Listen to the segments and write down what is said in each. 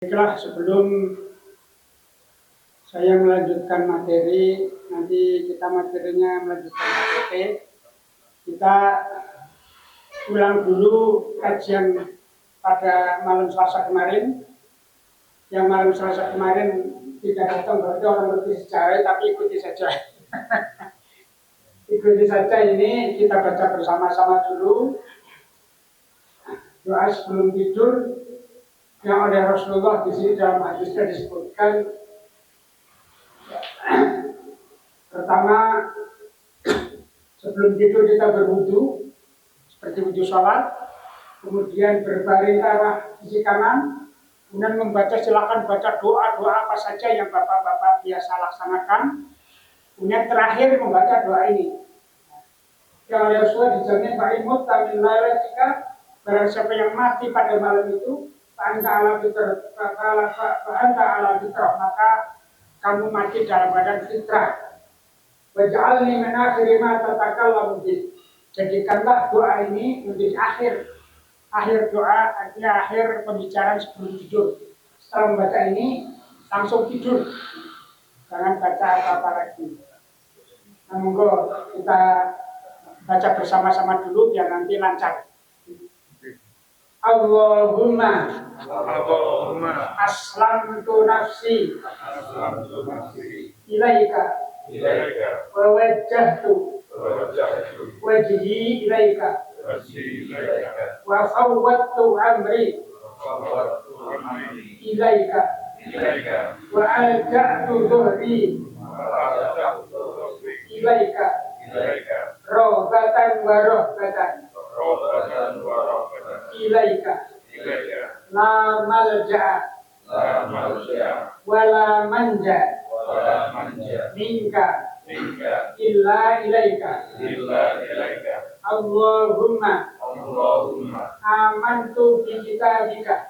Baiklah, sebelum saya melanjutkan materi, nanti kita materinya melanjutkan APT, kita ulang dulu kajian pada malam Selasa kemarin. Yang malam Selasa kemarin tidak datang berarti orang lebih sejarah, tapi ikuti saja. Ikuti saja ini, kita baca bersama-sama dulu. Doa sebelum tidur yang oleh Rasulullah di sini dalam hadisnya disebutkan. Pertama, sebelum tidur kita berwudu seperti wudu sholat, kemudian berbaring ke arah sisi kanan, kemudian membaca, silakan baca doa-doa apa saja yang bapak-bapak biasa laksanakan. Kemudian terakhir membaca doa ini. Yang oleh Rasulullah dijamin ba'imut tamin lailatika, barang siapa yang mati pada malam itu, fa'anta ala fitrah, maka kamu mati dalam badan fitrah. Waj'alni min akhiri ma tatakallamu bih. Jadikanlah doa ini menjadi akhir doa, artinya akhir pembicaraan sebelum tidur. Setelah membaca ini langsung tidur, jangan baca apa-apa lagi. Nah, monggo kita baca bersama-sama dulu biar nanti lancar. Allahumma aslamtu nafsi ilaika wa wajjahtu wajhi ilaika wa fawwadtu amri ilaika wa alja'tu dhuhri ilaika rohbatan wa rohbatan ilaika la malja'a wa la manja minka illa ilaika Allahumma amantu bi kitabika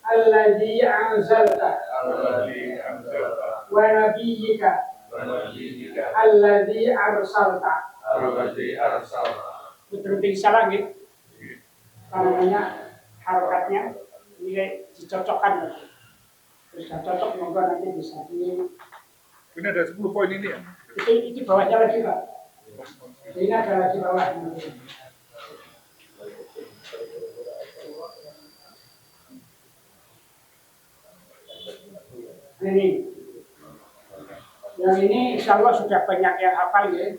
alladhi anzalta wa nabiyyika alladhi arsalta. Betul-betul salah gitu. Namanya harokatnya ini dicocokkan. Terus cocok, monggo nanti bisa di. Ini ada 10 poin ini ya? Itu bawahnya lagi Pak. Ini ada lagi bawah. Ini. Yang ini insya Allah sudah banyak yang hafal ya.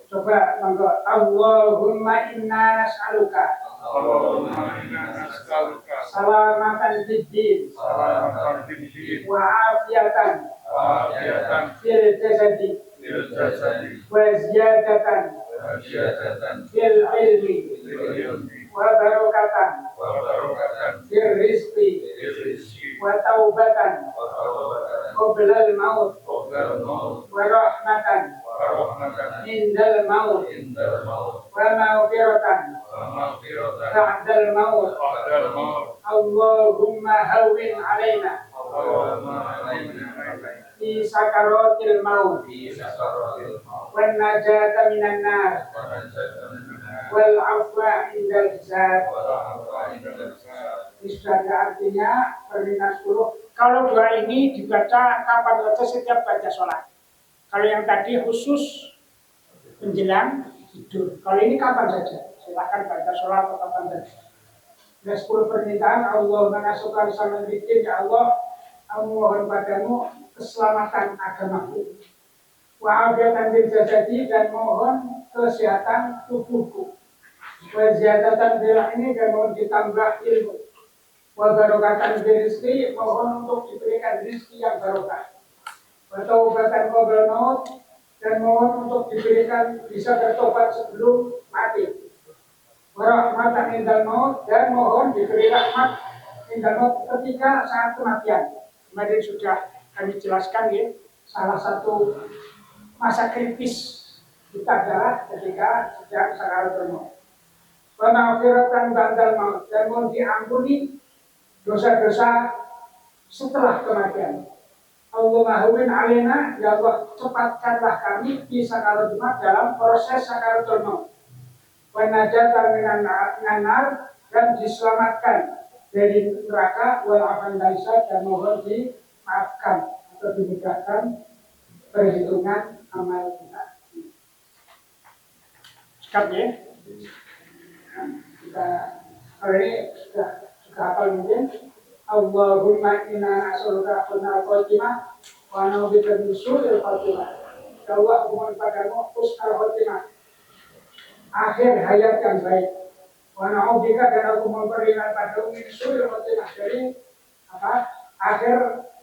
Coba monggo. Allahumma inna nas'aluka salamatan fid din wa afiyatan fil jasadi wa ziyadatan fil ilmi wa barakatan fil rizqi wa taubatan qabla al-maut wa rahmatan indal maut wa maghfiratan ba'dal maut. Allahumma hawwin alaina fi sakaratil maut wan najata minan nar wal afwa indal hisab. Ini sudah ada artinya permintaan 10. Kalau doa ini dibaca kapan saja setiap baca sholat. Kalau yang tadi khusus menjelang tidur. Kalau ini kapan saja, silakan baca sholat atau kapan saja. Ada 10 permintaan. Allahumma nas'aluka al-salamat bid-din, ya Allah, aku mohon padamu keselamatan agamaku. Wa afiyatan fil jasadi, dan mohon kesehatan tubuhku. Wa ziyadatan fil ilmi, dan mohon ditambah ilmu. Wa barakatan fil rizqi, mohon untuk diberikan rizki yang barokah. Wa taubatan qabla maut, dan mohon untuk diberikan bisa bertobat sebelum mati. Warahmatan indal maut, dan mohon diberi rahmat indal maut ketika saat kematian. Kemarin sudah kami jelaskan ya, salah satu masa kritis kita adalah ketika sedang sakaratul maut. Wa maghfiratan ba'dal maut, dan mohon diampuni dosa-dosa setelah kematian. Allahumma hawwin alaina, ya Allah, cepatkanlah kami di sakaratul maut, dalam proses sakaratul maut. Wa najata minan nar, dan diselamatkan dari neraka wal afandalisa dan mohon dimaafkan atau dimudahkan perhitungan amal kita. Siap ya? Kita hari ini sudah hafal mungkin. Allahumma inna nas'aluka husnal khotimah wa na'udzubika min su'il khotimah. Ya Allah, mohon padamu husnal khotimah, akhir hayat yang baik. Wa na'udzubika, dan aku mohon perlindungan padamu min su'il khotimah, dari akhir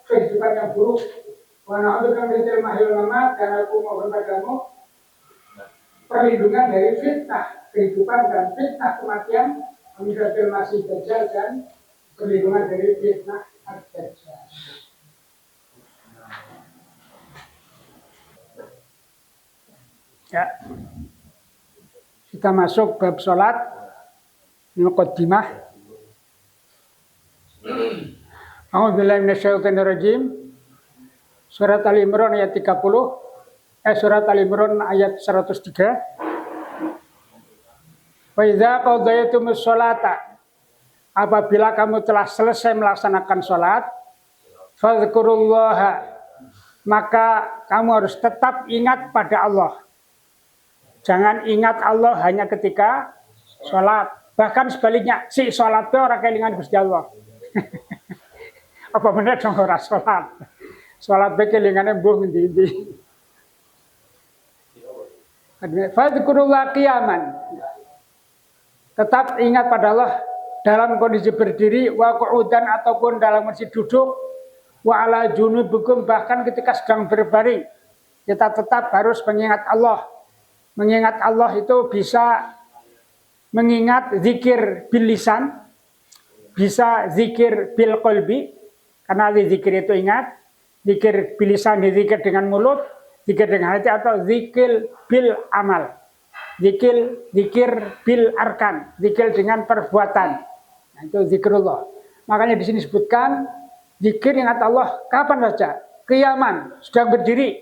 kehidupan yang buruk. Wa na'udzubika min mahil mamat, dan aku mohon padamu perlindungan dari fitnah kehidupan dan fitnah kematian, Amin masih dajjal, dan perlindungan dari fitnah ad-dajjal. Ya. Kita masuk bab salat muqaddimah. A'udzubillahi minasyaitonir rajim. Surat Al-Imran ayat 30. Surat Al-Imran ayat 103. Wa idza qadaytumus sholata, apabila kamu telah selesai melaksanakan salat, fadzkurullaha, maka kamu harus tetap ingat pada Allah. Jangan ingat Allah hanya ketika salat. Bahkan sebaliknya, si salat itu orang kelingan Gusti Allah. Apa bener dong ora salat? Salat bae kelingane mbuh ngendi-endi. Fadzkurullaha qiyaman. Tetap ingat pada Allah dalam kondisi berdiri, wa qu'udan, ataupun dalam kondisi duduk, wa ala junubikum, bahkan ketika sedang berbaring. Kita tetap harus mengingat Allah. Mengingat Allah itu bisa mengingat zikir bil lisan, bisa zikir bil qalbi, karena zikir itu ingat, zikir bil lisan zikir dengan mulut, zikir dengan hati, atau zikir bil amal. Zikir bil arkan, zikir dengan perbuatan. Nah, itu zikrullah. Makanya di sini disebutkan zikir ingat Allah kapan saja? Qiyaman, sedang berdiri.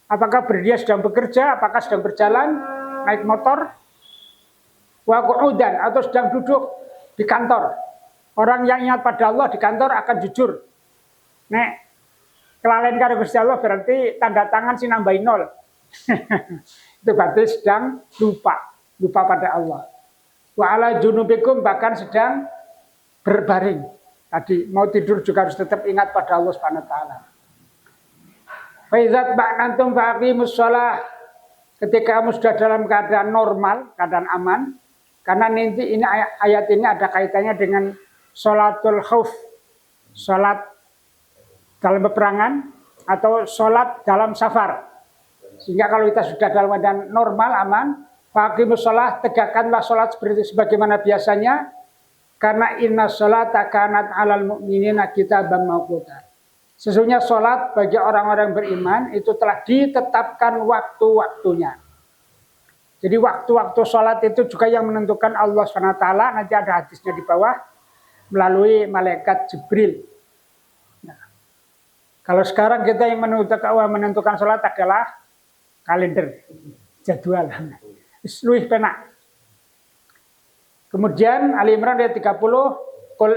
Apakah berdiri sedang bekerja, apakah sedang berjalan, naik motor, wa qu'udan, atau sedang duduk di kantor. Orang yang ingat pada Allah di kantor akan jujur. Nek kelalen karo Gusti Allah berarti tanda tangan si nambahin 0. Itu berarti sedang lupa pada Allah. Wa ala junubikum, bahkan sedang berbaring. Tadi mau tidur juga harus tetap ingat pada Allah Subhanahu wa taala. Fa idzat ba'antum faqimus shalah, ketika kamu sudah dalam keadaan normal, keadaan aman, karena nanti ini ayat ini ada kaitannya dengan sholatul khauf, sholat dalam peperangan atau sholat dalam safar. Sehingga kalau kita sudah dalam keadaan normal, aman, faqimus shalah, tegakkanlah sholat seperti sebagaimana biasanya, karena inna sholata kanat 'alal mu'minina kitaban mawquta. Sesungguhnya sholat bagi orang-orang beriman itu telah ditetapkan waktu-waktunya. Jadi waktu-waktu sholat itu juga yang menentukan Allah SWT. Nanti ada hadisnya di bawah melalui malaikat Jibril. Nah, kalau sekarang kita yang menentukan sholat adalah kalender, jadwal. Luwih penak. Kemudian Ali Imran ayat 30, qul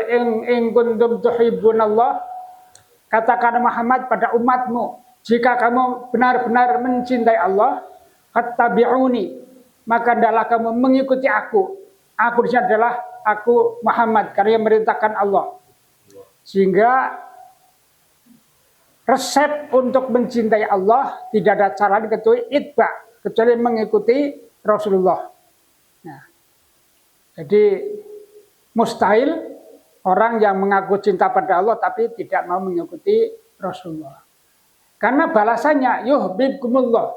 in kuntum tuhibbunallah, katakan Muhammad pada umatmu, jika kamu benar-benar mencintai Allah, fattabi'uni, maka hendaklah kamu mengikuti aku. Aku di sini adalah aku Muhammad, karena yang merintahkan Allah. Sehingga resep untuk mencintai Allah tidak ada cara kecuali mengikuti Rasulullah. Nah, jadi mustahil orang yang mengaku cinta pada Allah tapi tidak mau mengikuti Rasulullah. Karena balasannya yuhibbukumullah.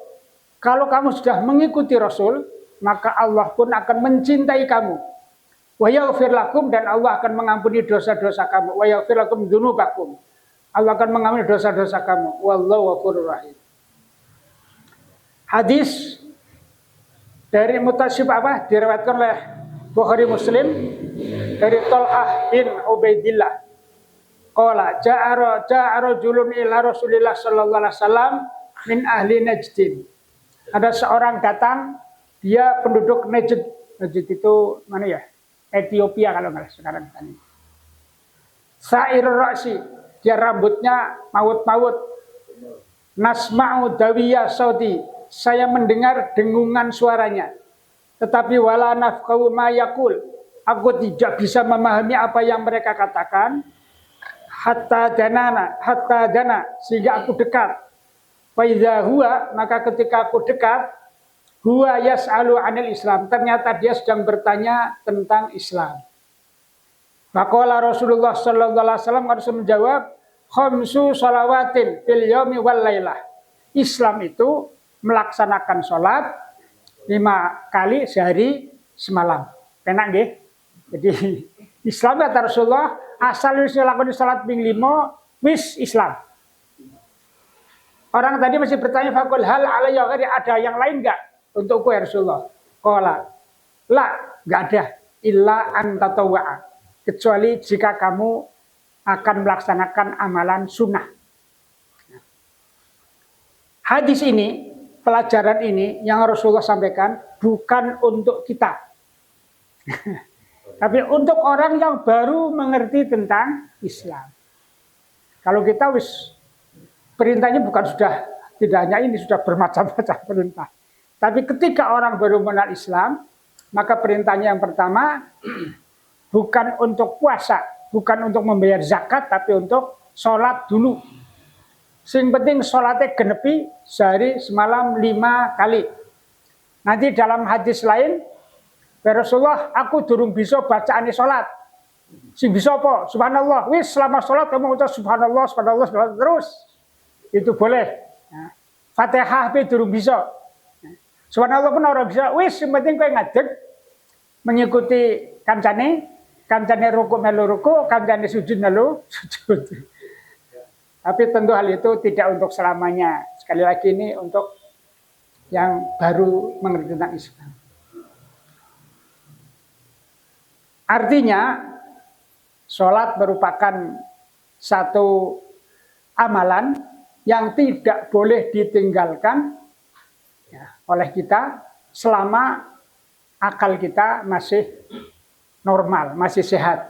Kalau kamu sudah mengikuti Rasul, maka Allah pun akan mencintai kamu. Wa yaghfir lakum, dan Allah akan mengampuni dosa-dosa kamu. Wa yaghfir lakum dzunubakum. Allah akan mengampuni dosa-dosa kamu. Wallahu ghafurur rahim. Hadis dari Mutasyib diriwayatkan oleh Bukhari Muslim dari Thalhah bin Ubaidillah. Qala ja'a rajulun ila Rasulillah sallallahu alaihi wasallam min ahli Najdin. Ada seorang datang, dia penduduk Najd. Najd itu mana ya? Ethiopia kalau nggak sekarang kan. Sa'ir ra'si, dia rambutnya maut-maut. Nasma'u dawiya sauti, saya mendengar dengungan suaranya. Tetapi wala nafqahu ma yaqul, aku tidak bisa memahami apa yang mereka katakan. Hatta dana, sehingga aku dekat. Fa idza huwa, maka ketika aku dekat, huwa yas'alu 'anil Islam, ternyata dia sedang bertanya tentang Islam. Maka Rasulullah sallallahu alaihi wasallam harus menjawab, khamsu shalawatin fil yaumi wal lailah. Islam itu melaksanakan sholat 5 kali sehari semalam. Enak nggih? Jadi Islam kata Rasulullah, asal wis nglakoni sholat ping 5 wis Islam. Orang tadi masih bertanya, fakul hal alayya ghairi, ada yang lain enggak untukku ya Rasulullah? Qala, la, enggak ada, illa an tatawwa'a, kecuali jika kamu akan melaksanakan amalan sunnah. Hadis ini, pelajaran ini yang Rasulullah sampaikan bukan untuk kita. Tapi untuk orang yang baru mengerti tentang Islam. Kalau kita perintahnya bukan sudah, tidak hanya ini, sudah bermacam-macam perintah. Tapi ketika orang baru mengenal Islam, maka perintahnya yang pertama bukan untuk puasa, bukan untuk membayar zakat, tapi untuk sholat dulu. Sing penting sholatnya genepi sehari semalam 5 kali. Nanti dalam hadis lain, Rasulullah, aku durung bisa bacaane sholat. Sing bisa apa? Subhanallah. Wis selama sholat kamu ucap subhanallah, subhanallah, subhanallah terus. Itu boleh. Nah, Fatihah pe durung bisa. Subhanallah pun ora bisa. Wis sing penting kowe ngadeg mengikuti kancane rukuk melu rukuk, kancane sujud melu sujud. Tapi tentu hal itu tidak untuk selamanya. Sekali lagi ini untuk yang baru mengerti tentang Islam. Artinya, sholat merupakan satu amalan yang tidak boleh ditinggalkan oleh kita selama akal kita masih normal, masih sehat.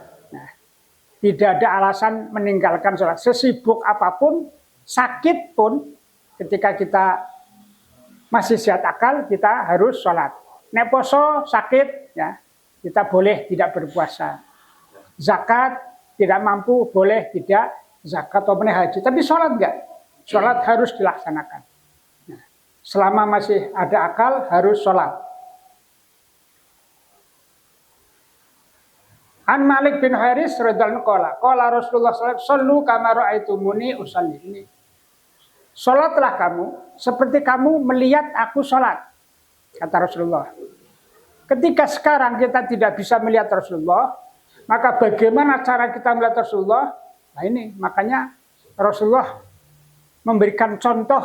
Tidak ada alasan meninggalkan sholat. Sesibuk apapun, sakit pun, ketika kita masih sehat akal, kita harus sholat. Nek poso sakit, ya kita boleh tidak berpuasa. Zakat tidak mampu, boleh tidak zakat atau haji. Tapi sholat enggak. Sholat harus dilaksanakan. Nah, selama masih ada akal, harus sholat. An Malik bin Haris radhiyallahu anhu qala Rasulullah sallallahu alaihi wasallam sallu kama ra'aitumuni usalli. Ini salatlah kamu seperti kamu melihat aku salat, kata Rasulullah. Ketika sekarang kita tidak bisa melihat Rasulullah, maka bagaimana cara kita melihat Rasulullah? Nah ini makanya Rasulullah memberikan contoh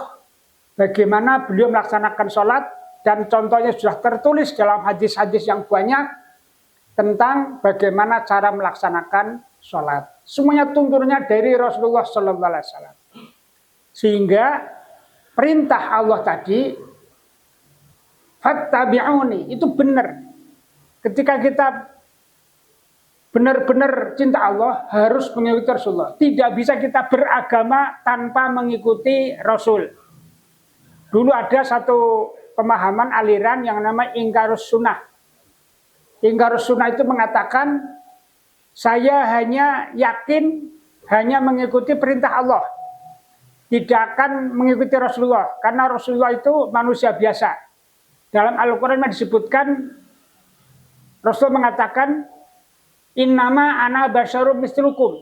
bagaimana beliau melaksanakan salat, dan contohnya sudah tertulis dalam hadis-hadis yang banyak tentang bagaimana cara melaksanakan sholat. Semuanya tuntunannya dari Rasulullah Sallallahu Alaihi Wasallam. Sehingga perintah Allah tadi, fattabi'uni, itu benar. Ketika kita benar-benar cinta Allah, harus mengikuti Rasulullah. Tidak bisa kita beragama tanpa mengikuti Rasul. Dulu ada satu pemahaman aliran yang namanya ingkarus sunnah. Ingkarus sunnah itu mengatakan, saya hanya yakin, hanya mengikuti perintah Allah. Tidak akan mengikuti Rasulullah. Karena Rasulullah itu manusia biasa. Dalam Al-Quran disebutkan, Rasulullah mengatakan, innama ana basyarum mislukum.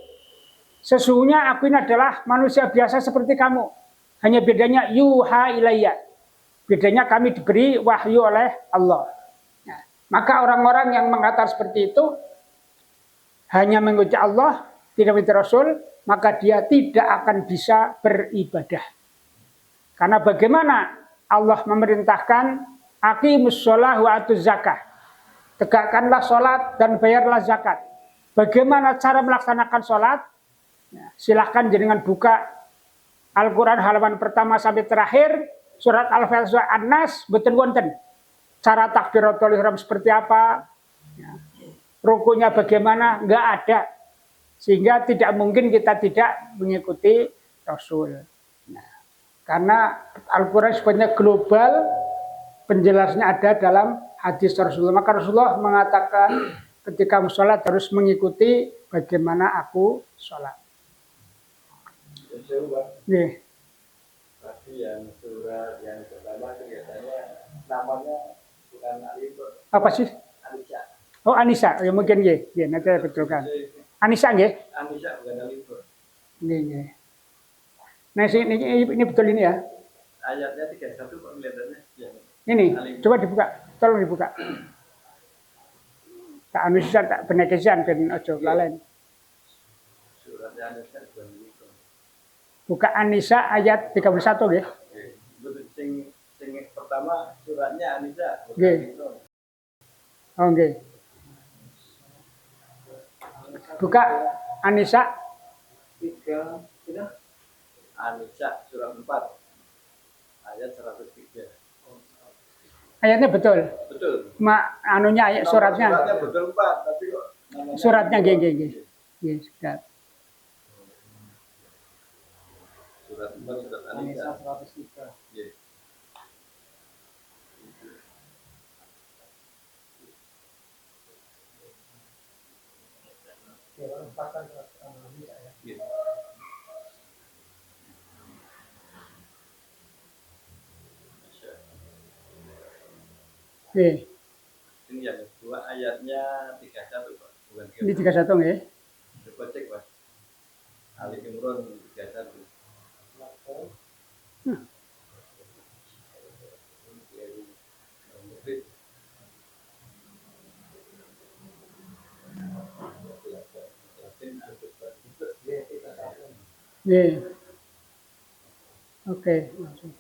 Sesungguhnya aku ini adalah manusia biasa seperti kamu. Hanya bedanya yuha ilayya. Bedanya kami diberi wahyu oleh Allah. Maka orang-orang yang mengatakan seperti itu hanya mengikuti Allah, tidak mengikuti Rasul, maka dia tidak akan bisa beribadah. Karena bagaimana Allah memerintahkan aqimus shalah wa atuz zakah. Tegakkanlah sholat dan bayarlah zakat. Bagaimana cara melaksanakan sholat? Silahkan jenengan buka Al-Quran halaman pertama sampai terakhir, surat Al-Fatihah, surat An-Nas, boten wonten cara takbiratul ihram seperti apa, rukunya bagaimana, nggak ada. Sehingga tidak mungkin kita tidak mengikuti Rasul. Nah, karena Al-Quran sebenarnya global, penjelasnya ada dalam hadis Rasulullah. Maka Rasulullah mengatakan ketika sholat harus mengikuti bagaimana aku sholat. Nih. Tapi yang surat yang pertama kelihatannya namanya bukan Alifur. Apa sih? Anisa. Oh Anisa, ya mungkin ya, nanti saya betulkan. Anisa nggih? Anisa bukan Alifur. Nggih. Nah, ini betul ini ya. Ayatnya 31 kok kelihatannya. Ya. Ini, Alifur. coba dibuka, tolong dibuka. Tak Anisa tak benekesan ben aja lalen. Suratnya Anisa bukan Alifur. Buka Anisa ayat 31 nggih. Betul sing pertama suratnya Anisa bukan Nggih. Alifur. Oh nggih. Buka Anisa 3 sudah. Anisa surat 4 ayat 103. ayatnya betul. Betul. Anunya ayat suratnya. Suratnya betul 4 tapi kok namanya Suratnya nggih. Nggih, sudah. Surat 4 surat Anisa 103. Nggih. Nggih. Nggih. Ini yang kedua ayatnya 31 Pak, bukan Ini 31 nggih. Coba cek Mas. Ali Imran 31. Nggih. Oke, langsung.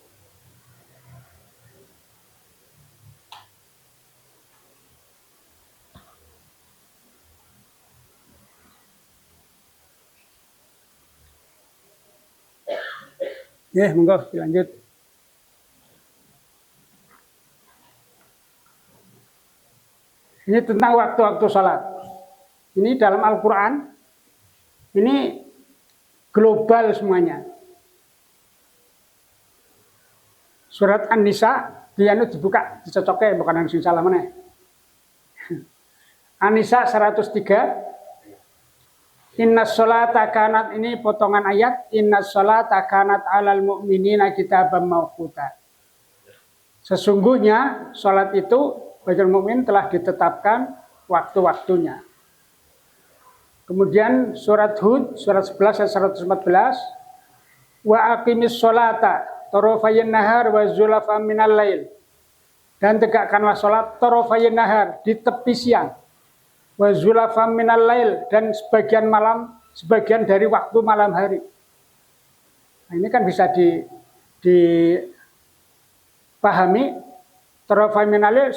Ya, monggo dilanjut. Ini tentang waktu-waktu sholat. Ini dalam Al-Quran, ini global semuanya. Surat An-Nisa, dia dibuka, dicocoknya, bukan yang sing salah mana. An-Nisa 103. Inna sholata kanat, ini potongan ayat. Inna sholata kanat alal mu'minina kitaban mawquta. Sesungguhnya sholat itu bagi mukmin telah ditetapkan waktu-waktunya. Kemudian surat Hud, surat 11 ayat 114. Wa aqimis sholata tarafayin nahar wa zulafam minal lail. Dan tegakkanlah sholat tarafayin nahar, di tepi siang. Wa zulafam minal lail, dan sebagian malam, sebagian dari waktu malam hari. Nah, ini kan bisa dipahami. Tarafayin minal lail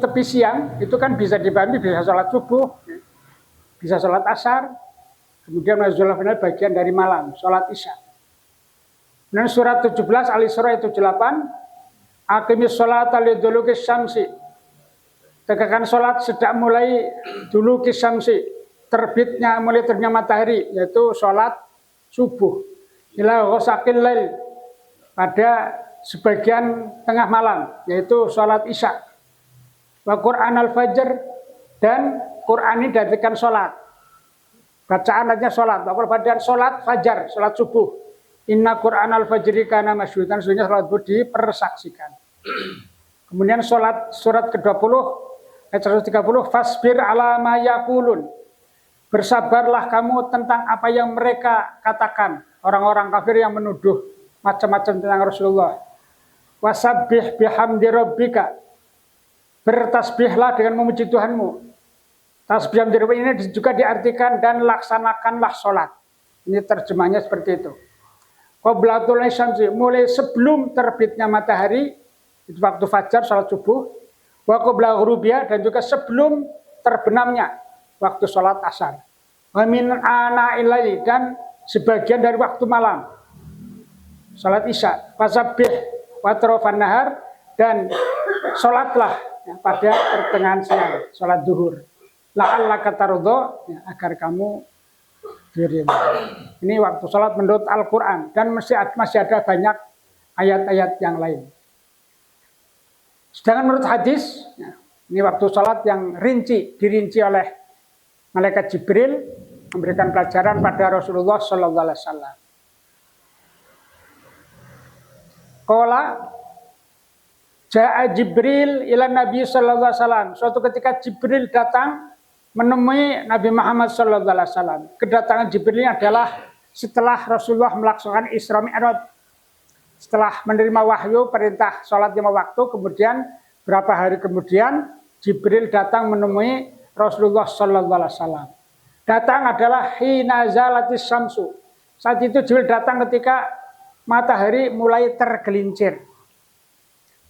tepi siang itu kan bisa dipahami, bisa sholat subuh, bisa sholat asar, kemudian wa zulafam minal lail bagian dari malam, sholat isya. Dan surat 17 Al-Isra itu 8. Aqimis sholata liduluki syamsi. Tegakkan sholat sejak mulai dulu kisamsi, terbitnya mulai terbitnya matahari, yaitu sholat subuh. Ila ghosaqil lail, pada sebagian tengah malam, yaitu sholat isya. Wa Qur'an al-fajr, dan Qur'an ini diartikan sholat. Bacaan artinya sholat. Bapak sholat fajar, sholat subuh. Inna Qur'an al-fajri kana masyhudan, sesungguhnya sholat subuh dipersaksikan. Kemudian sholat surat ke-20 ayat 130, fasbir ala ma yaqulun. Bersabarlah kamu tentang apa yang mereka katakan, orang-orang kafir yang menuduh macam-macam tentang Rasulullah. Wasabbih bihamdi rabbika. Bertasbihlah dengan memuji Tuhanmu. Tasbih hamdi rabbika ini juga diartikan dan laksanakanlah sholat. Ini terjemahnya seperti itu. Qablatul syamsi, mulai sebelum terbitnya matahari, itu waktu fajar, sholat subuh. Wa qabla ghurubiha, dan juga sebelum terbenamnya waktu sholat asar. Wa min ana'il laili, dan sebagian dari waktu malam sholat isya. Fasabbih wa tarafan nahar, dan sholatlah pada pertengahan siang, sholat zuhur. la'allaka tardha, ya, agar kamu diridhoi. Ini waktu sholat menurut Al-Quran, dan masih ada banyak ayat-ayat yang lain. Sedangkan menurut hadis, ya, ini waktu sholat yang dirinci oleh malaikat Jibril memberikan pelajaran pada Rasulullah Sallallahu Alaihi Wasallam. Qala ja'a Jibril ila Nabi Sallallahu Alaihi Wasallam. Suatu ketika Jibril datang menemui Nabi Muhammad Sallallahu Alaihi Wasallam. Kedatangan Jibril ini adalah setelah Rasulullah melaksanakan Isra Mi'raj. Setelah menerima wahyu perintah sholat 5 waktu, kemudian berapa hari kemudian Jibril datang menemui Rasulullah Sallallahu Alaihi Wasallam. Datang adalah hina zalatis syamsu. Saat itu Jibril datang ketika matahari mulai tergelincir.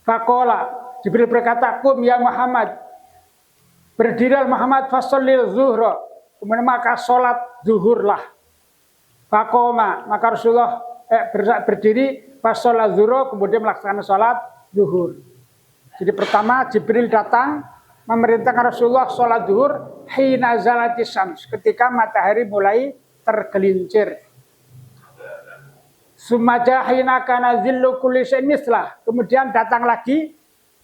Faqala, Jibril berkata, "Qum ya Muhammad." Berdirilah Muhammad fasallil zuhra. Kemudian maka sholat zuhurlah. Faqoma, maka Rasulullah berdiri fasolat zuhur, kemudian melaksanakan sholat zuhur. Jadi pertama Jibril datang memerintahkan Rasulullah sholat zuhur hina zalatis syams, ketika matahari mulai tergelincir. Sumaja hina kana zillu kulli syai'in mislah. Kemudian datang lagi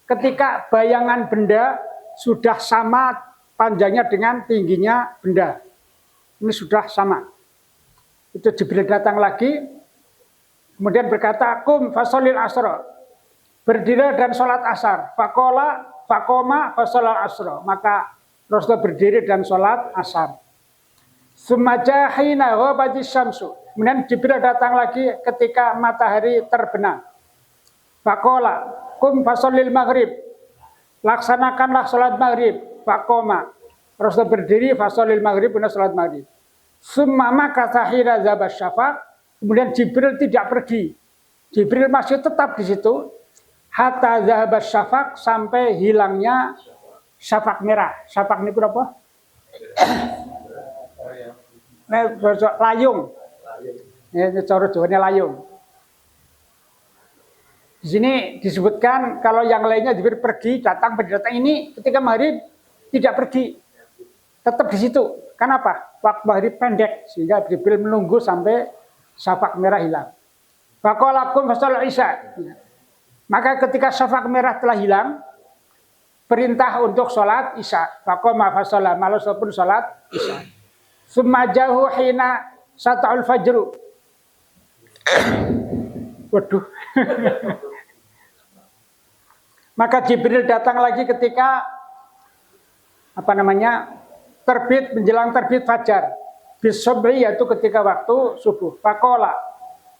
ketika bayangan benda sudah sama panjangnya dengan tingginya benda. Ini sudah sama. Itu Jibril datang lagi. Kemudian berkata, "Qum fasholil asra." Berdiri dan sholat asar. Faqala faqoma fasholal asra. Maka Rasulullah berdiri dan sholat asar. Sumaja hina ghabatis syamsu. Kemudian Jibril datang lagi ketika matahari terbenam. Faqala qum fasholil maghrib. Laksanakanlah sholat maghrib. Faqoma. Rasulullah berdiri fasholil maghrib, kemudian sholat maghrib. Summa makatha hina zabas syafaq. Kemudian Jibril tidak pergi. Jibril masih tetap di situ. Hatta zahabas syafaq, sampai hilangnya syafaq merah. Syafaq ini berapa? Layung. Ini cara Jawanya layung. Di sini disebutkan kalau yang lainnya Jibril pergi, datang ini ketika maghrib tidak pergi. Tetap di situ. Kenapa? Waktu maghrib pendek sehingga Jibril menunggu sampai syafaq merah hilang. Faqala qum fasholil isya. Maka ketika syafaq merah telah hilang, perintah untuk sholat isya. Faqama fasholla, malu pun sholat isya. Summajahu hina sata'ul fajru. Waduh. Maka Jibril datang lagi ketika terbit, menjelang terbit fajar. Bisobri, yaitu ketika waktu subuh. Faqala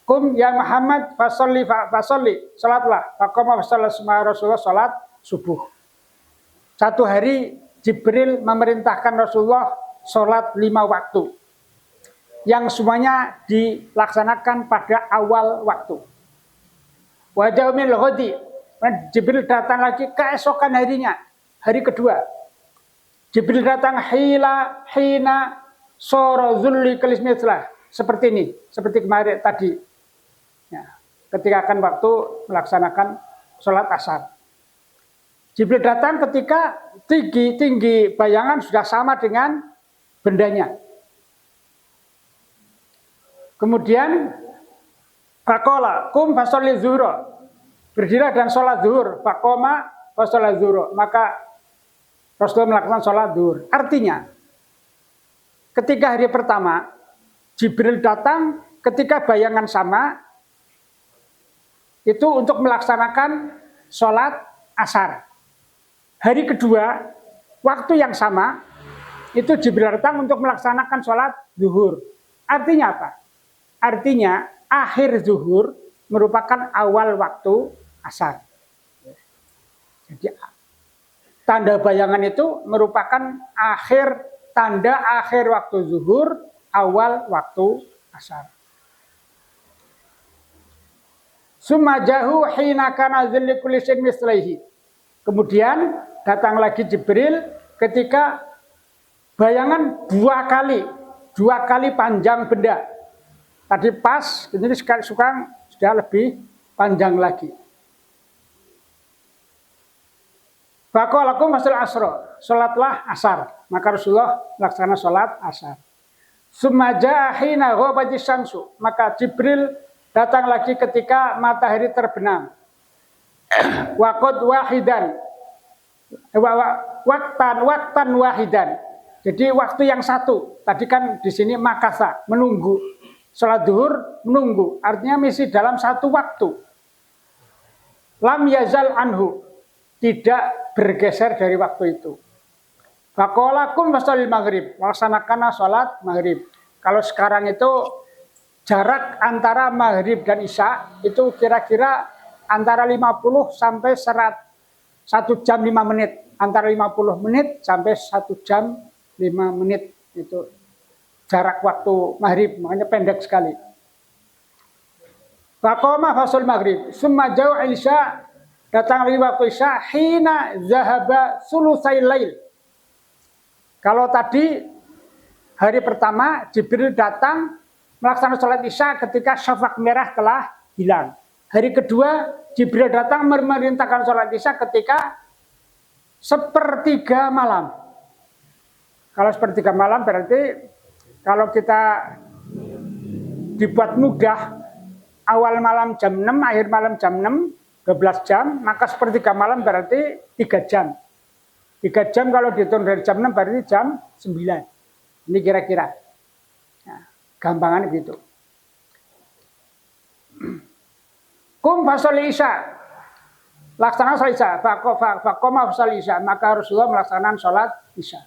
qum ya Muhammad fasolli salatlah. Faqama fasolla Rasulullah salat subuh. Satu hari Jibril memerintahkan Rasulullah salat 5 waktu, yang semuanya dilaksanakan pada awal waktu. Wajah min ghadi. Jibril datang lagi keesokan harinya, hari kedua. Jibril datang hina soro zulli kalismitlah, seperti ini, seperti kemarin tadi. Ya, ketika akan waktu melaksanakan sholat asar. Jibril datang ketika tinggi bayangan sudah sama dengan bendanya. Kemudian faqala qum fasholli zuhra. Berdirilah dan sholat zuhur. Faqoma fasholli zuhra. Maka Rasulullah melakukan sholat zuhur. Artinya ketika hari pertama, Jibril datang ketika bayangan sama, itu untuk melaksanakan sholat asar. Hari kedua, waktu yang sama, itu Jibril datang untuk melaksanakan sholat zuhur. Artinya apa? Artinya akhir zuhur merupakan awal waktu asar. Jadi tanda bayangan itu merupakan tanda akhir waktu zuhur, awal waktu asar. Sumajahu hina kana zilli kulli syai'in mislaihi. Kemudian datang lagi Jibril ketika bayangan dua kali panjang benda. Tadi pas, ini sekarang sudah lebih panjang lagi. Faqalakum masul asro, sholatlah asar. Maka Rasulullah laksana sholat asar. Sumaja hina ghabati syamsu, maka Jibril datang lagi ketika matahari terbenam. Waqad wahidan, waktan wahidan. Jadi waktu yang satu. Tadi kan di sini makasa, menunggu. Sholat duhur menunggu, artinya masih dalam satu waktu. Lam yazal anhu, tidak bergeser dari waktu itu. Faqalakum washolil maghrib, laksanakanlah sholat maghrib. Kalau sekarang itu jarak antara maghrib dan isya itu kira-kira antara 50 sampai 1 jam 5 menit. Antara 50 menit sampai 1 jam 5 menit itu jarak waktu maghrib, makanya pendek sekali. Faqama fasul maghrib, summa jau'il isya, datang lagi waktu isya, hina zahaba sulusail lail. Kalau tadi hari pertama Jibril datang melaksanakan sholat isya ketika syafaq merah telah hilang. Hari kedua Jibril datang memerintahkan sholat isya ketika sepertiga malam. Kalau sepertiga malam berarti kalau kita dibuat mudah, awal malam jam 6, akhir malam jam 6, 12 jam, maka sepertiga malam berarti 3 jam. 3 jam kalau dihitung dari jam 6 berarti jam 9. Ini kira-kira. Nah, gampangan gitu. Kum fasoli isya. Laksanakan sholat isya. Faqoma fasoli isya. Maka Rasulullah melaksanakan sholat isya.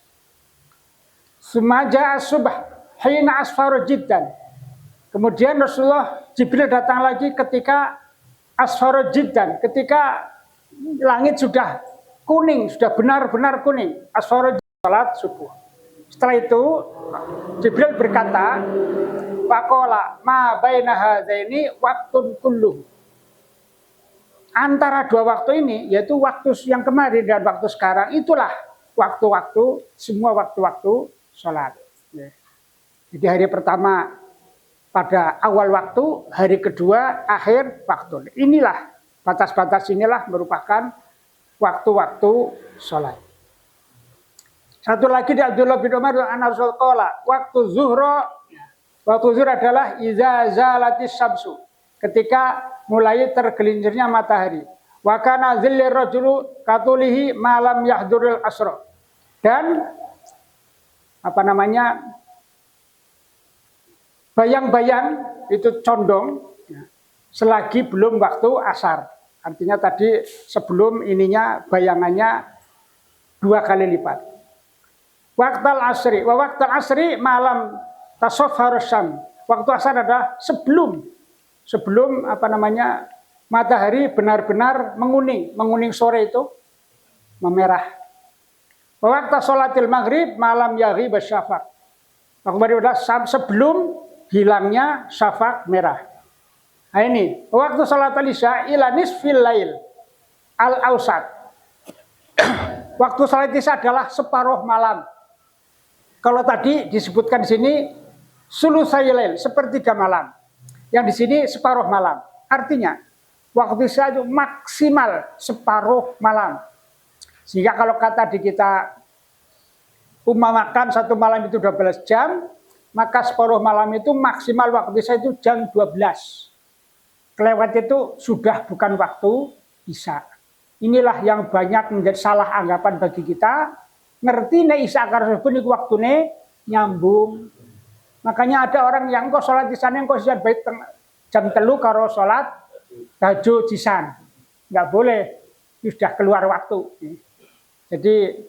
Sumaja subh hina asfaru jiddan. Kemudian Rasulullah Jibril datang lagi ketika asfaru jiddan, ketika langit sudah kuning, sudah benar-benar kuning. Asfaru salat subuh. Setelah itu Jibril berkata, faqala ma baina hadzaini waqtun kulluh. Antara dua waktu ini, yaitu waktu yang kemarin dan waktu sekarang, itulah waktu-waktu, semua waktu-waktu sholat. Jadi hari pertama pada awal waktu, hari kedua akhir waktu. Inilah, batas-batas inilah merupakan waktu-waktu sholat. Satu lagi di Abdullah bin Umar an Rasul qala, waktu zuhur adalah iza zalatis syamsu, ketika mulai tergelincirnya matahari. Wa kana zillir rajulu katulihi malam yahdurul asra. Dan bayang-bayang itu condong selagi belum waktu asar. Artinya tadi sebelum ininya bayangannya 2 kali lipat. Waktal asri malam tasawwar syam. Waktu asar adalah sebelum matahari benar-benar menguning sore itu memerah. Waktu sholatil maghrib malam yaghib syafaq. Waktu maghrib adalah sebelum hilangnya syafaq merah. Nah ini, waktu sholat isya ila nisfil lail al-ausat. Waktu sholat isya adalah separuh malam. Kalau tadi disebutkan di sini sulusai lail, sepertiga malam. Yang di sini separuh malam. Artinya, waktu isya itu maksimal separuh malam. Sehingga kalau kata di kita umpamakan satu malam itu 12 jam, maka separuh malam itu maksimal waktu isya itu jam 12. Kelewat itu sudah bukan waktu isya. Inilah yang banyak menjadi salah anggapan bagi kita. Ngerti nek isya karo subuh niku waktune nyambung. Makanya ada orang yang kok sholat isya kok sisan baik jam 3 karo sholat tahajud sisan. Enggak boleh. Sudah keluar waktu. Jadi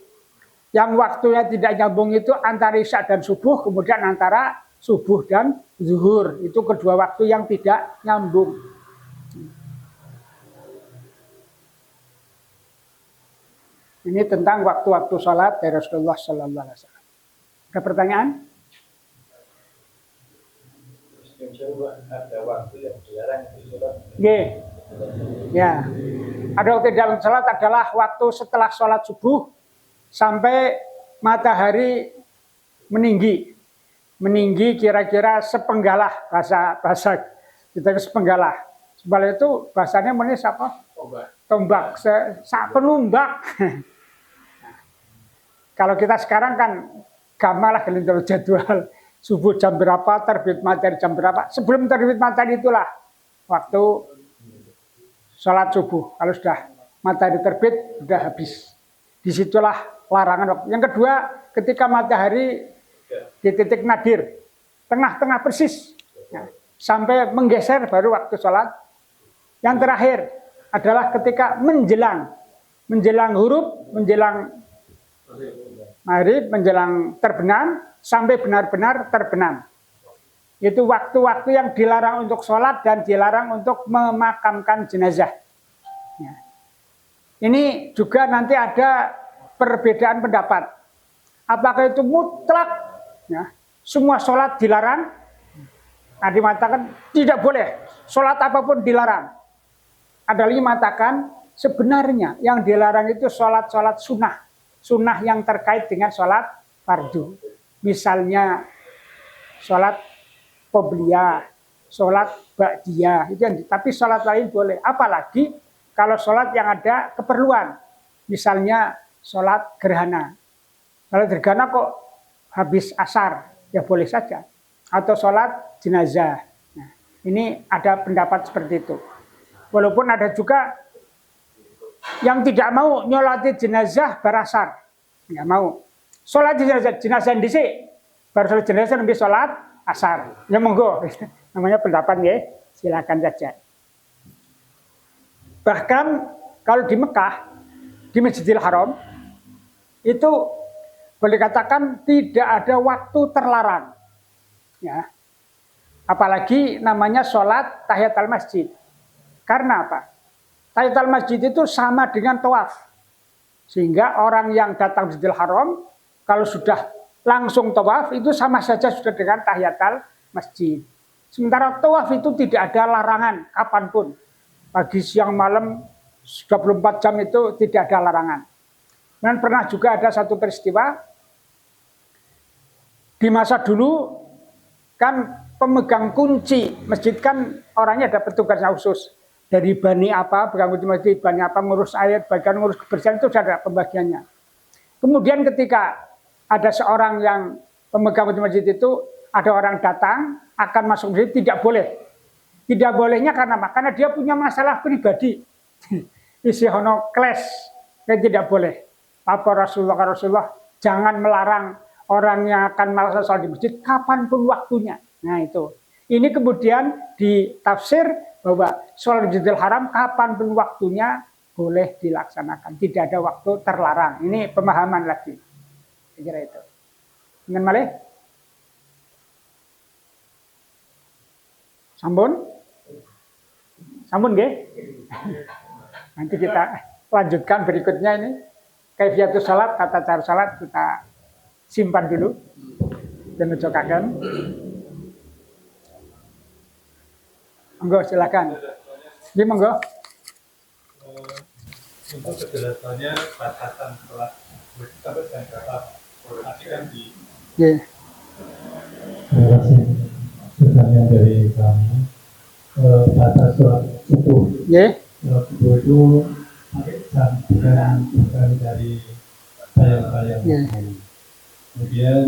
yang waktunya tidak nyambung itu antara isya dan subuh, kemudian antara subuh dan zuhur. Itu kedua waktu yang tidak nyambung. Ini tentang waktu-waktu sholat dari Rasulullah Sallallahu Alaihi Wasallam. Ada pertanyaan? Ada waktu yang dilarang sholat. Ya. Ada waktu dalam sholat adalah waktu setelah sholat subuh sampai matahari meninggi. Meninggi kira-kira sepenggalah, bahasa kita sepenggalah. Sebalik itu bahasanya menis apa? Tombak. Penumbak. Kalau kita sekarang kan gampang lah kalau jadwal subuh jam berapa, terbit matahari jam berapa. Sebelum terbit matahari itulah waktu sholat subuh. Kalau sudah matahari terbit, sudah habis. Disitulah larangan waktu. Yang kedua, ketika matahari di titik nadir, tengah-tengah persis, ya, sampai menggeser baru waktu sholat. Yang terakhir adalah ketika menjelang huruf, menjelang maghrib, menjelang terbenam, sampai benar-benar terbenam. Itu waktu-waktu yang dilarang untuk sholat dan dilarang untuk memakamkan jenazah. Ya. Ini juga nanti ada perbedaan pendapat. Apakah itu mutlak? Ya, semua sholat dilarang? Ada yang mengatakan tidak boleh, sholat apapun dilarang. Ada lagi mengatakan sebenarnya yang dilarang itu sholat-sholat sunnah. Sunnah yang terkait dengan sholat fardu. Misalnya sholat qobliyah, sholat ba'diyah. Tapi sholat lain boleh. Apalagi kalau sholat yang ada keperluan. Misalnya sholat gerhana. Sholat gerhana kok habis asar, ya boleh saja. Atau sholat jenazah. Nah, ini ada pendapat seperti itu. Walaupun ada juga yang tidak mau nyolati jenazah berasar, nggak mau. Sholat jenazah dhisik, baru sholat jenazah nanti sholat asar. Ya monggo, namanya pendapat ya, silakan saja. Bahkan kalau di Mekah, di Masjidil Haram, itu boleh katakan tidak ada waktu terlarang. Ya. Apalagi namanya sholat tahiyatul masjid. Karena apa? Tahiyatul masjid itu sama dengan tawaf. Sehingga orang yang datang Masjidil Haram, kalau sudah langsung tawaf, itu sama saja sudah dengan tahiyatul masjid. Sementara tawaf itu tidak ada larangan kapanpun. Pagi, siang, malam, 24 jam itu tidak ada larangan. Dan pernah juga ada satu peristiwa, di masa dulu, kan pemegang kunci masjid kan orangnya ada petugasnya khusus. Dari bani apa, pegang kunci masjid, bani apa, ngurus air, bagian ngurus kebersihan itu sudah ada pembagiannya. Kemudian ketika ada seorang yang pemegang kunci masjid itu, ada orang datang, akan masuk masjid, tidak boleh. Tidak bolehnya karena apa? Karena dia punya masalah pribadi. Isi hono kles, tidak boleh. Apa Rasulullah, jangan melarang orang yang akan melaksanakan sholat di masjid kapanpun waktunya. Nah itu. Ini kemudian ditafsir bahwa sholat di Masjidil Haram kapanpun waktunya boleh dilaksanakan. Tidak ada waktu terlarang. Ini pemahaman lagi. Kira itu. Dengan malih? Sampun? Sampun nggih? Nanti kita lanjutkan berikutnya ini. Kaifiyatus salat, tata cara salat kita simpan dulu. Dan mencokakan. Monggo silakan. Ini monggo. Untuk kejelasannya batasan sholat sampai jam berapa? Nanti kan di. Yeah. Terima kasih. Pertanyaan dari kami. Batas sholat subuh. Yeah. Sholat subuh itu pakai jam bukan dari bayang-bayang. Yeah. Kemudian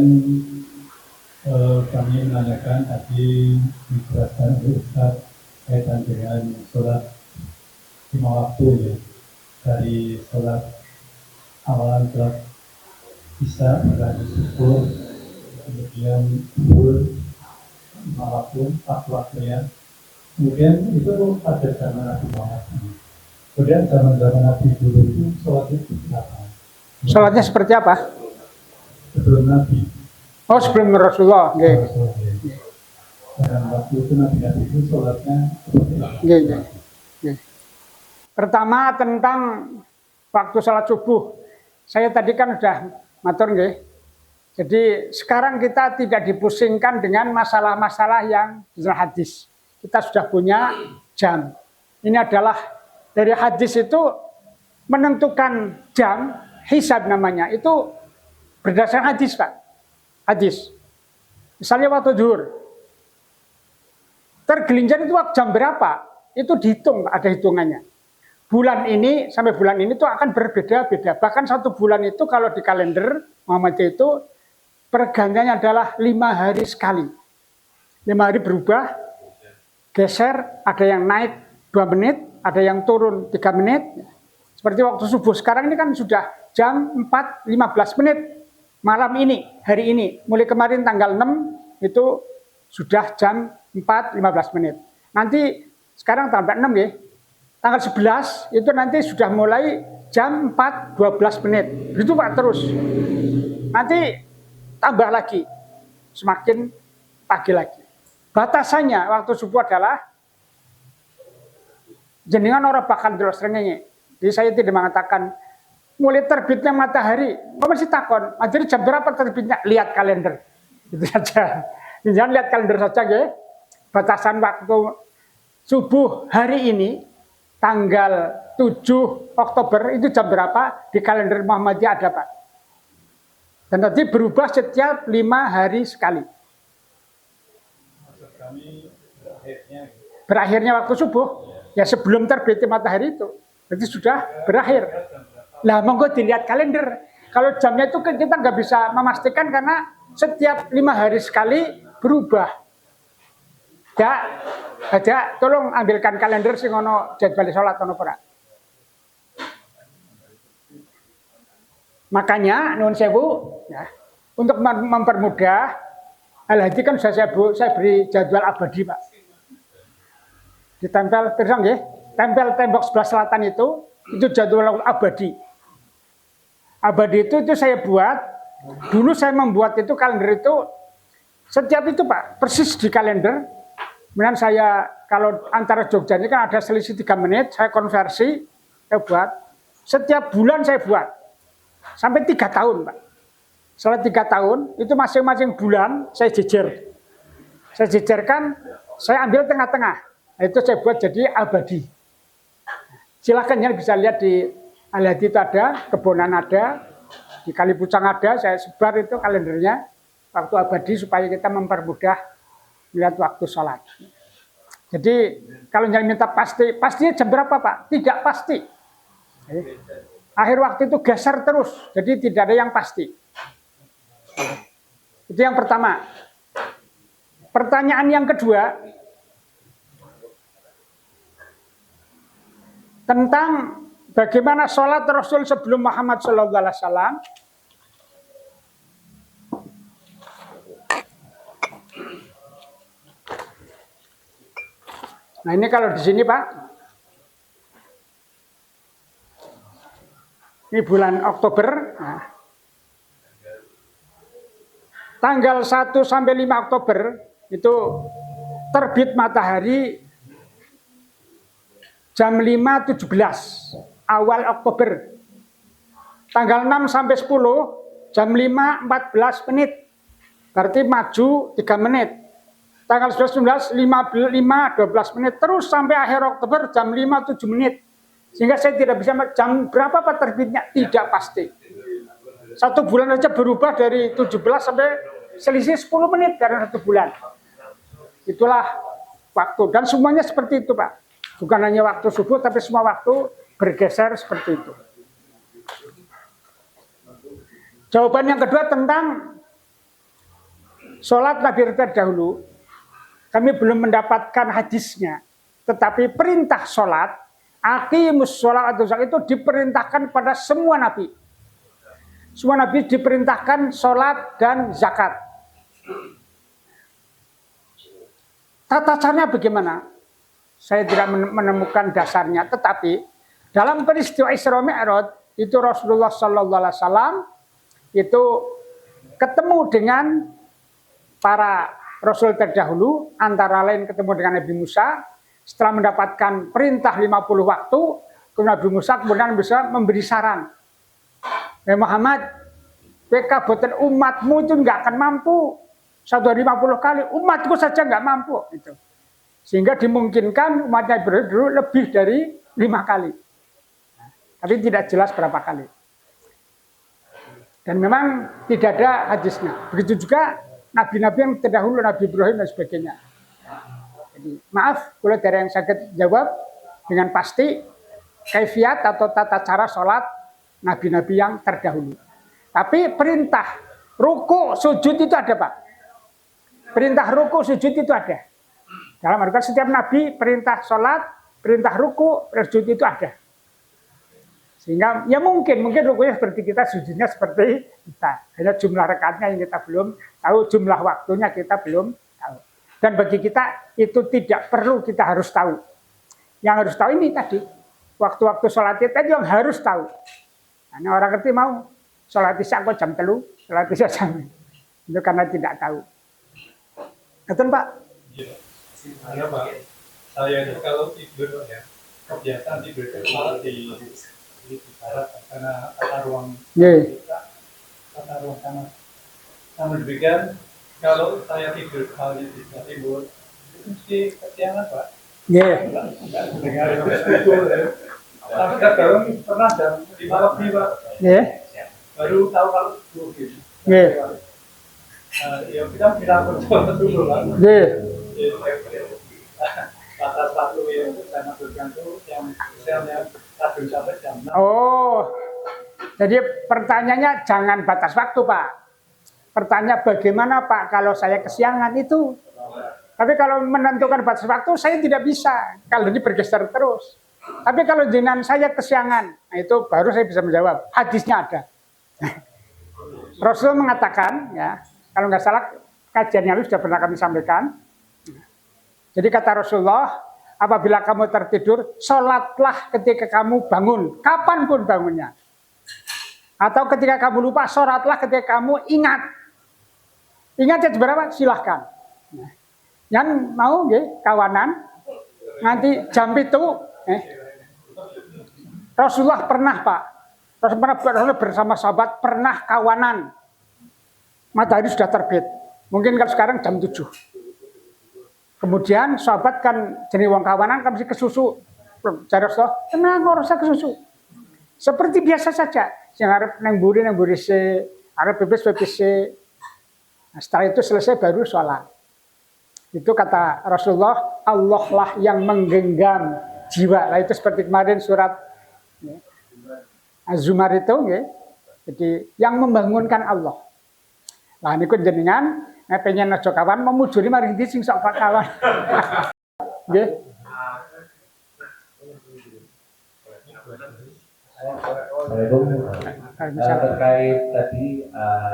kami menanyakan tadi dijelaskan oleh Ustaz kaitan dengan sholat 5 waktu ya, dari sholat awalan sholat isya berganti subuh, kemudian zuhur 5 waktu, 4 waktu ya. Kemudian itu pada zaman Nabi Muhammad. Kemudian zaman Nabi dulu itu sholatnya berapa? Sholatnya seperti apa? Sebelum Nabi. Oh sebelum Rasulullah. Okay. Dan waktu itu Nabi itu sholatnya seperti apa? Okay. Pertama tentang waktu sholat subuh. Saya tadi kan sudah matur nggih. Jadi sekarang kita tidak dipusingkan dengan masalah-masalah yang di hadis. Kita sudah punya jam. Ini adalah dari hadis itu menentukan jam, hisab namanya. Itu berdasarkan hadis, Pak. Hadis. Misalnya waktu zuhur. Tergelincir itu waktu jam berapa? Itu dihitung, ada hitungannya. bulan ini sampai bulan ini tuh akan berbeda-beda. Bahkan satu bulan itu kalau di kalender Muhammadiyah itu pergantiannya adalah 5 hari sekali. 5 hari berubah, geser, ada yang naik 2 menit, ada yang turun 3 menit. Seperti waktu subuh sekarang ini kan sudah jam 4.15 menit malam ini, hari ini. Mulai kemarin tanggal 6 itu sudah jam 4.15 menit. Nanti sekarang tanggal 6 ya, tanggal 11 itu nanti sudah mulai jam 4.12 menit. Begitu Pak terus. Nanti tambah lagi, semakin pagi lagi. Batasannya waktu subuh adalah jenengan orang bakal terus rengenge. Jadi saya tidak mengatakan mulai terbitnya matahari. Kok masih takon? Jadi jam berapa terbitnya? Lihat kalender. Itu saja. Jangan lihat kalender saja ya. Batasan waktu subuh hari ini tanggal 7 Oktober itu jam berapa? Di kalender Muhammadiyah ada Pak. Dan nanti berubah setiap 5 hari sekali. Maksud kami Berakhirnya waktu subuh, ya sebelum terbitnya matahari itu. Berarti sudah berakhir. Lah monggo dilihat kalender. Kalau jamnya itu kita nggak bisa memastikan karena setiap 5 hari sekali berubah. Ya, ada tolong ambilkan kalender sing ono jadwal salat ono ora. Makanya nuwun sewu ya, untuk mempermudah Al-Hadi kan sudah saya beri jadwal abadi Pak. Ditempel pirang nggih, tempel tembok sebelah selatan itu jadwal abadi. Abadi itu saya buat. Dulu saya membuat itu kalender itu setiap itu Pak, persis di kalender. Kemudian saya kalau antara Jogja ini kan ada selisih 3 menit, saya konversi, saya buat. Setiap bulan saya buat. Sampai 3 tahun Pak. Setelah 3 tahun, itu masing-masing bulan saya jejer. Saya jejerkan, saya ambil tengah-tengah. Nah, itu saya buat jadi abadi. Silahkan ya bisa lihat di Al-Hadi itu ada, Kebonan ada, di Kalipucang ada, saya sebar itu kalendernya. Waktu abadi supaya kita mempermudah melihat waktu sholat. Jadi kalau jangan minta pasti, pastinya jam berapa Pak? Tidak pasti. Akhir waktu itu geser terus, jadi tidak ada yang pasti. Itu yang pertama. Pertanyaan yang kedua tentang bagaimana sholat Rasul sebelum Muhammad SAW. Nah ini kalau di sini Pak, ini bulan Oktober, nah, tanggal 1 sampai 5 Oktober itu terbit matahari jam 5.17 awal Oktober. Tanggal 6 sampai 10 jam 5.14 menit. Berarti maju 3 menit. Tanggal 11, 12 menit terus sampai akhir Oktober jam 5.07 menit. Sehingga saya tidak bisa jam berapa Pak terbitnya tidak pasti. Satu bulan saja berubah dari 17 sampai selisih 10 menit dari 1 bulan. Itulah waktu dan semuanya seperti itu Pak. Bukan hanya waktu subuh tapi semua waktu bergeser seperti itu. Jawaban yang kedua tentang sholat Nabi terdahulu. Kami belum mendapatkan hadisnya. Tetapi perintah sholat, aqimus sholat atau zakat itu diperintahkan pada semua nabi. Semua nabi diperintahkan sholat dan zakat. Tata caranya bagaimana? Saya tidak menemukan dasarnya. Tetapi dalam peristiwa Isra Mi'raj itu Rasulullah SAW itu ketemu dengan para Rasul terdahulu, antara lain ketemu dengan Nabi Musa. Setelah mendapatkan perintah 50 waktu, Nabi Musa kemudian bisa memberi saran. Muhammad, PK boten umatmu itu nggak akan mampu 1 hari 50 kali, umatku saja nggak mampu. Itu. Sehingga dimungkinkan umatnya dulu lebih dari 5 kali. Tapi tidak jelas berapa kali. Dan memang tidak ada hadisnya. Begitu juga nabi-nabi yang terdahulu, Nabi Ibrahim dan sebagainya. Jadi, maaf, kalau dari yang sakit jawab dengan pasti, kaifiat atau tata cara sholat nabi-nabi yang terdahulu. Tapi perintah ruku sujud itu ada, Pak. Perintah ruku sujud itu ada. Dalam Al-Quran setiap nabi perintah sholat, perintah ruku, sujud itu ada. Sehingga ya mungkin rukunya seperti kita, sujudnya seperti kita. Hanya jumlah rakaatnya yang kita belum tahu, jumlah waktunya kita belum tahu. Dan bagi kita itu tidak perlu kita harus tahu. Yang harus tahu ini tadi, waktu-waktu sholat kita yang harus tahu. Hanya orang ngerti mau sholat isya kok jam 3, sholat isya jam itu karena tidak tahu. Betul, Pak? Iya. Saya Pak, saya itu kalau tidur ya kebiasaan tidur itu malah di barat karena tata ruang kita, tata ruang kamar. Namun demikian kalau saya tidur halnya di sebelah timur itu mesti kesiangan, Pak. Enggak dengar itu. Tapi kadang pernah jam 5 lebih, Pak. Baru tahu kalau itu gitu. Ya kita bilang berdoa dulu lah. Batas waktu yang sangat bergantung yang kadang sampai jam 6. Oh, jadi pertanyaannya jangan batas waktu, Pak. Pertanyaan bagaimana, Pak, kalau saya kesiangan itu. Tapi kalau menentukan batas waktu saya tidak bisa. Kalau ini bergeser terus. Tapi kalau jenengan saya kesiangan, nah itu baru saya bisa menjawab. Hadisnya ada. Rasul mengatakan, ya, kalau nggak salah kajian yang sudah pernah kami sampaikan. Jadi kata Rasulullah, apabila kamu tertidur, sholatlah ketika kamu bangun, kapanpun bangunnya. Atau ketika kamu lupa, sholatlah ketika kamu ingat. Ingat ya berapa? Silahkan. Yang mau kawanan, nanti jam itu, Rasulullah pernah, Pak. Rasulullah bersama sahabat pernah kawanan. Matahari sudah terbit. Mungkin kalau sekarang jam 7. Kemudian sahabat kan jenis wong kawanan kan mesti kesusu. Jadi Rasulullah, tenang, nggak usah kesusu. Seperti biasa saja. Yang harap nemburi se, harap bebas se. Nah, setelah itu selesai baru sholat. Itu kata Rasulullah, Allah lah yang menggenggam jiwa. Nah itu seperti kemarin surat Az-Zumar itu, ya. Jadi yang membangunkan Allah. Nah ini kun jenengan, pengen aja kawan memujuri mari di sing sok kawan. Nggih. Terkait tadi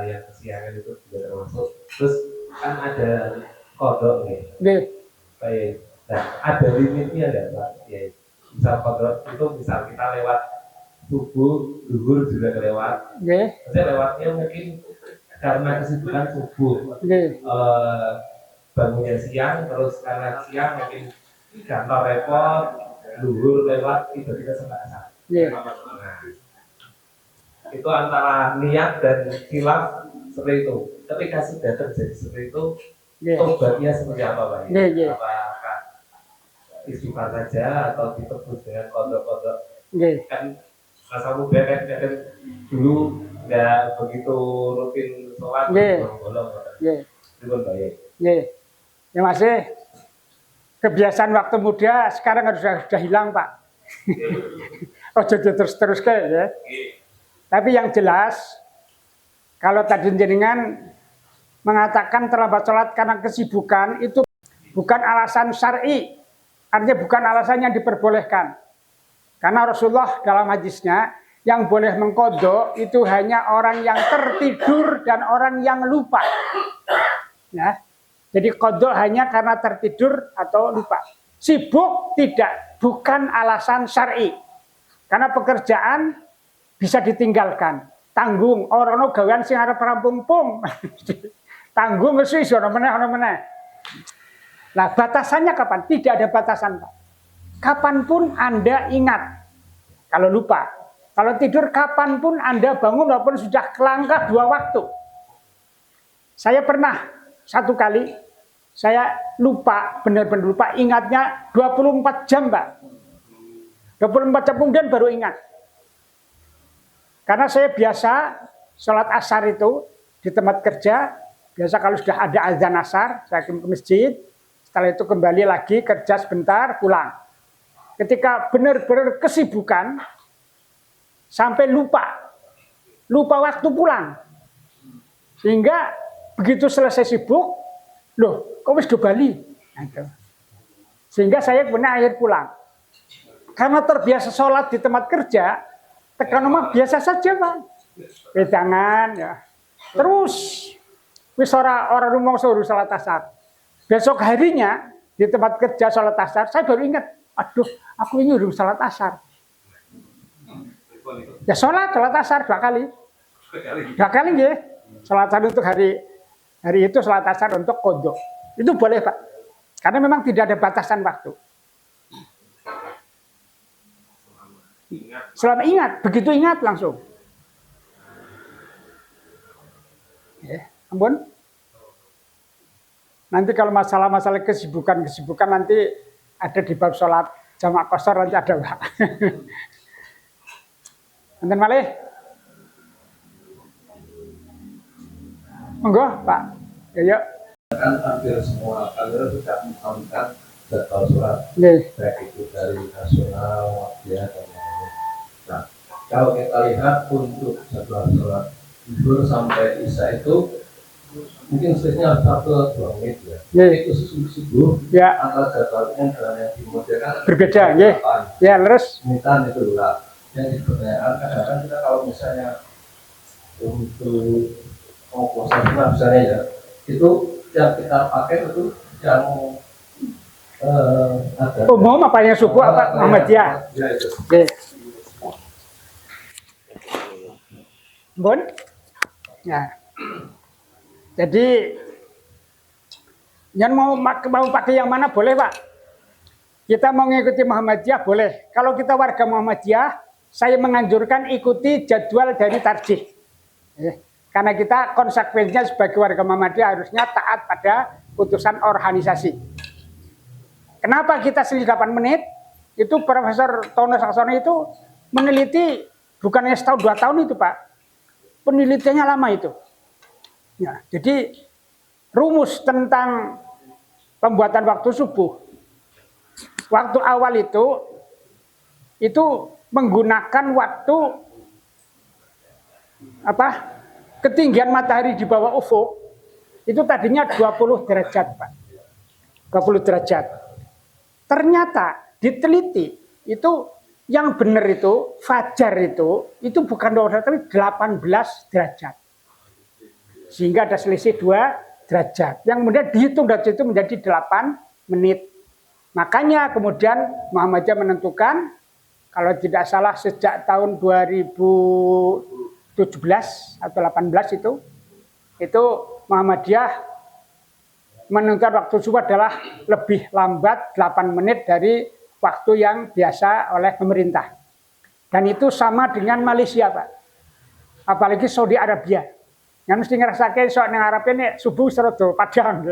yang kesiangan itu juga termasuk. Terus kan ada kodok nih. Baik. Nah, ada limitnya nggak, Pak? Ya, misal kodok itu misal kita lewat subuh, zuhur juga kelewat. Saya lewatnya mungkin karena kesibukan subuh. Bangunnya siang, terus karena siang mungkin kantor repot, zuhur lewat, tiba-tiba sampai asar. Nah, itu antara niat dan khilaf seperti itu. Ketika sudah terjadi seperti itu, tobatnya seperti apa, Pak? Apakah istighfar saja atau ditebus dengan kodok-kodok? Kan masa muda kan dulu nggak begitu rutin sholat, bolong-bolong. Itu kan baik. Ya masih kebiasaan waktu muda sekarang sudah hilang, Pak. Oh jadi terus kayak ya. Tapi yang jelas, kalau tadi jenengan mengatakan terlambat sholat karena kesibukan, itu bukan alasan syar'i. Artinya bukan alasan yang diperbolehkan. Karena Rasulullah dalam hadisnya, yang boleh mengkodok itu hanya orang yang tertidur dan orang yang lupa. Ya. Jadi kodok hanya karena tertidur atau lupa. Sibuk tidak, bukan alasan syar'i. Karena pekerjaan bisa ditinggalkan. Tanggung orang gawean sing arep rampung pung. Tanggung wis iso meneh. Nah, batasannya kapan? Tidak ada batasan, Pak. Kapanpun Anda ingat. Kalau lupa. Kalau tidur kapanpun Anda bangun walaupun sudah kelangkah 2 waktu. Saya pernah satu kali saya lupa, benar-benar lupa, ingatnya 24 jam, Pak. 24 jam kemudian baru ingat. Karena saya biasa sholat asar itu di tempat kerja, biasa kalau sudah ada azan asar, saya ke masjid, setelah itu kembali lagi kerja sebentar, pulang. ketika benar-benar kesibukan sampai lupa waktu pulang. Sehingga begitu selesai sibuk, loh, kok wis do bali? Nah, itu. Sehingga saya punya akhir pulang. Karena terbiasa sholat di tempat kerja, tekan rumah biasa saja, Pak. Wedangan ya. Terus wis ora rumangsa suruh sholat asar. Besok harinya di tempat kerja sholat asar, saya baru ingat, aduh, aku ini udah sholat asar. Ya sholat asar 2 kali. 2 kali nggih. Sholat asar untuk hari itu, sholat asar untuk qodho. Itu boleh, Pak. Karena memang tidak ada batasan waktu. Selama ingat, begitu ingat langsung. Ya, ampun. Nanti kalau masalah-masalah kesibukan nanti ada di bab sholat jamak qashar nanti ada, Pak. Enten malih. Monggo, Pak. Ya. Kan hampir semua kader sudah mengetahui jadwal sholat, baik itu dari nasional, Muhammadiyah dan lain-lain. Nah, kalau kita lihat untuk jadwal sholat zuhur sampai isya itu mungkin selisihnya 1-2 menit ya. Itu subuh Ya. antara jadwalnya dengan yang dimodalkan Berbeda, nggih. Ya, leres. menitan itu lah. Yang pertanyaan kadang-kadang kita kalau misalnya untuk puasa sunnah misalnya ya, itu yang kita pakai itu yang ada Umum apa yang subuh apa Muhammadiyah? ya itu. Oke. Bun? Ya. Jadi yang mau pakai yang mana boleh, Pak. Kita mau mengikuti Muhammadiyah boleh. Kalau kita warga Muhammadiyah, saya menganjurkan ikuti jadwal dari tarjih. Karena kita konsekuensinya sebagai warga Muhammadiyah harusnya taat pada putusan organisasi. Kenapa kita selisih 8 menit? Itu Profesor Tono Saksono itu meneliti bukannya setahun 2 tahun itu, Pak. Penelitiannya lama itu. Ya, jadi rumus tentang pembuatan waktu subuh. Waktu awal itu menggunakan waktu ketinggian matahari di bawah ufuk itu tadinya 20 derajat, Pak. 20 derajat. Ternyata diteliti itu yang benar itu fajar itu bukan 20 tapi 18 derajat. Sehingga ada selisih 2 derajat. Yang kemudian dihitung derajat itu menjadi 8 menit. Makanya kemudian Muhammadiyah menentukan kalau tidak salah sejak tahun 2017 atau 18 itu Muhammadiyah menentukan waktu subuh adalah lebih lambat 8 menit dari waktu yang biasa oleh pemerintah. Dan itu sama dengan Malaysia, Pak. Apalagi Saudi Arabia. Yang mesti ngerasakan soal yang Arab ini subuh serodo padang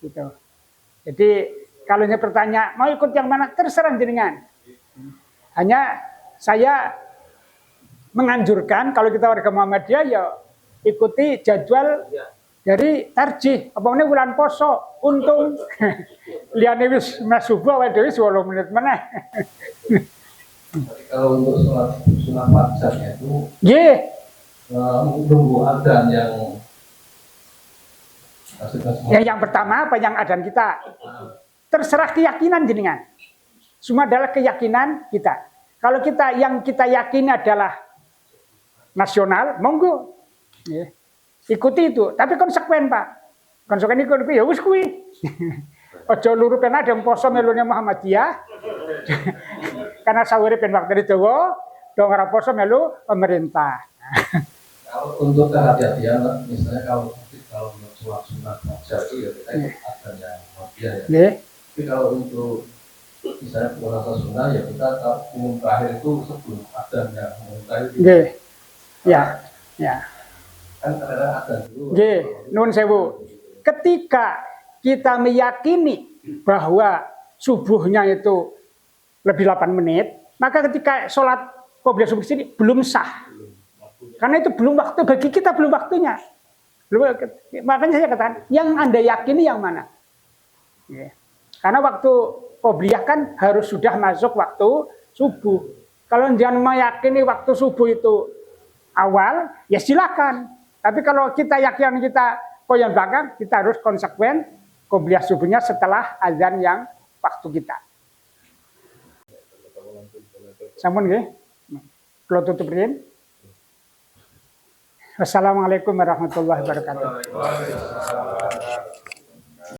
gitu. Jadi kalau ini bertanya mau ikut yang mana terserah jenengan. Hanya saya menganjurkan kalau kita warga Muhammadiyah ya ikuti jadwal dari tarjih. Apa ini bulan poso untung liane wis subuh wae dhewe 10 menit meneh. Kalau untuk sholat fajar itu Nggih. Nunggu adzan yang yang pertama apa yang adzan kita? Terserah keyakinan jenengan. Semua adalah keyakinan kita. Kalau yang kita yakini adalah nasional, monggo. Ikuti itu, tapi konsekuen, Pak. Konsekuen itu ya wis kuwi. Aja luru pena ada poso melune Muhammadiyah. Karena sawure ben waktu dawa, dong ora poso melu pemerintah. Kalau untuk kehati-hatian, misalnya kalau sholat sunat fajar itu ya kita ikut adzan yang Muhammadiyah ya. Tapi kalau untuk misalnya puasa sunnah ya kita umum terakhir itu sebelum adzan yang umum terakhir. Ya. Kan kadang adzan dulu. Nun sewu. Ketika kita meyakini bahwa subuhnya itu lebih 8 menit, maka ketika sholat qobliyah subuh ini belum sah. Karena itu belum waktu, bagi kita belum waktunya. Makanya saya katakan, yang Anda yakini yang mana? Karena waktu qobliyah kan harus sudah masuk waktu subuh. Kalau jangan meyakini waktu subuh itu awal, ya silakan. Tapi kalau kita yakin kita koyon belakang, kita harus konsekuen qobliyah subuhnya setelah azan yang waktu kita. Sampun nggih. Kula tutup riyin. Wassalamualaikum warahmatullahi wabarakatuh.